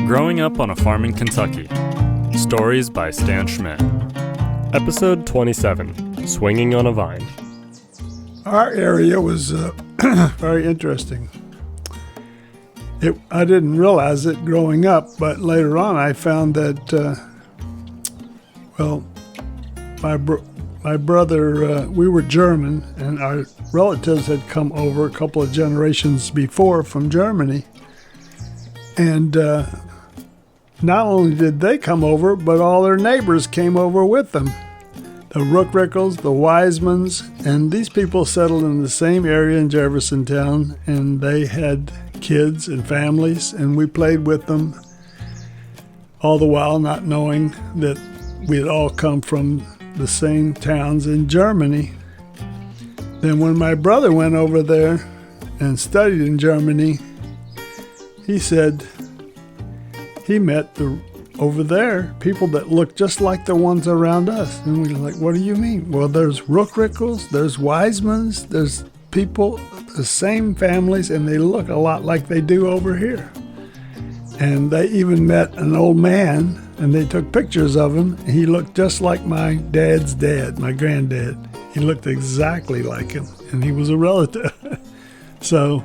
Growing Up on a Farm in Kentucky. Stories by Stan Schmidt. Episode 27, Swinging on a Vine. Our area was very interesting. I didn't realize it growing up, but later on I found that, my brother, we were German, and our relatives had come over a couple of generations before from Germany. And not only did they come over, but all their neighbors came over with them. The Rookrickles, the Wisemans, and these people settled in the same area in Jeffersontown, and they had kids and families, and we played with them, all the while not knowing that we had all come from the same towns in Germany. Then when my brother went over there and studied in Germany, he said he met over there people that looked just like the ones around us. And we were like, what do you mean? Well, there's Rookrickles, there's Wisemans, there's people, the same families, and they look a lot like they do over here. And they even met an old man, and they took pictures of him. He looked just like my dad's dad, my granddad. He looked exactly like him, and he was a relative. So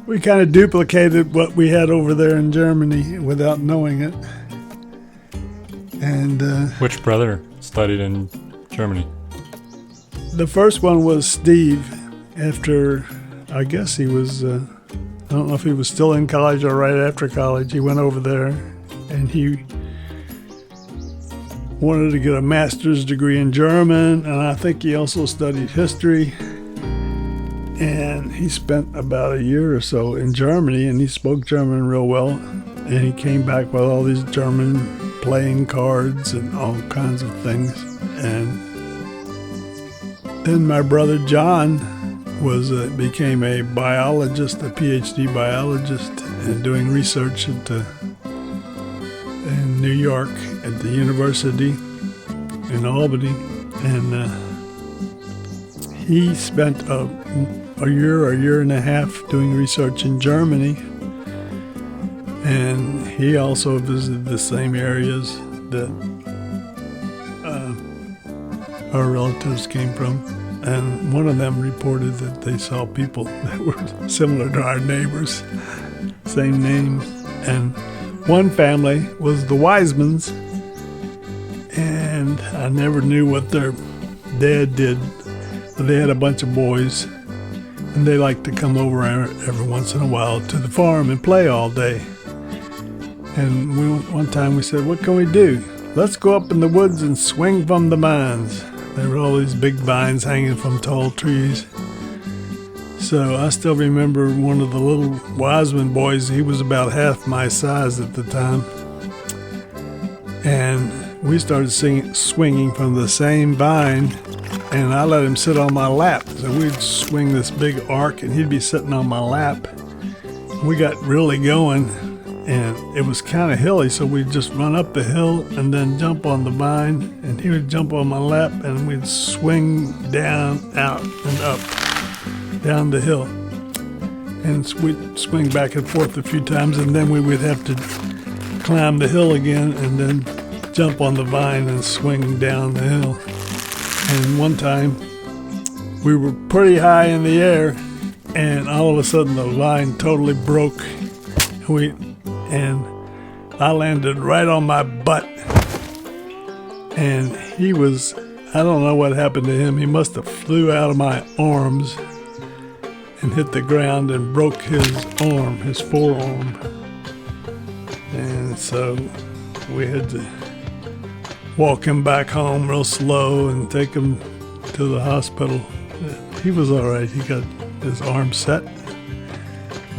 we kind of duplicated what we had over there in Germany without knowing it. And Which brother studied in Germany? the first one was Steve. After, I guess he was, I don't know if he was still in college or right after college. He went over there, and he wanted to get a master's degree in German, and I think he also studied history. And he spent about a year or so in Germany, and he spoke German real well. And he came back with all these German playing cards and all kinds of things. And then my brother John became a biologist, a PhD biologist, and doing research in New York at the university in Albany. And he spent a year and a half doing research in Germany. And he also visited the same areas that our relatives came from. And one of them reported that they saw people that were similar to our neighbors, same names. And one family was the Wisemans, and I never knew what their dad did. But they had a bunch of boys, and they liked to come over every once in a while to the farm and play all day. And one time we said, what can we do? Let's go up in the woods and swing from the vines. There were all these big vines hanging from tall trees. So I still remember one of the little Wiseman boys. He was about half my size at the time. And we started swinging from the same vine, and I let him sit on my lap. So we'd swing this big arc, and he'd be sitting on my lap. We got really going, and it was kind of hilly, so we'd just run up the hill and then jump on the vine, and he would jump on my lap, and we'd swing down, out, and up, down the hill. And we'd swing back and forth a few times, and then we would have to climb the hill again and then jump on the vine and swing down the hill. And one time, we were pretty high in the air, and all of a sudden the vine totally broke. And I landed right on my butt. And I don't know what happened to him. He must have flew out of my arms and hit the ground and broke his arm, his forearm. And so we had to walk him back home real slow and take him to the hospital. He was all right. He got his arm set.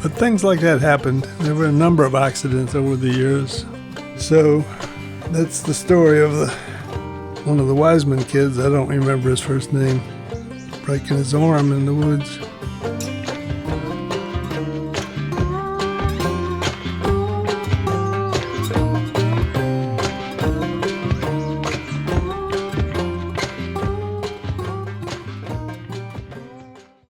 But things like that happened. There were a number of accidents over the years. So that's the story of one of the Wiseman kids. I don't remember his first name, breaking his arm in the woods.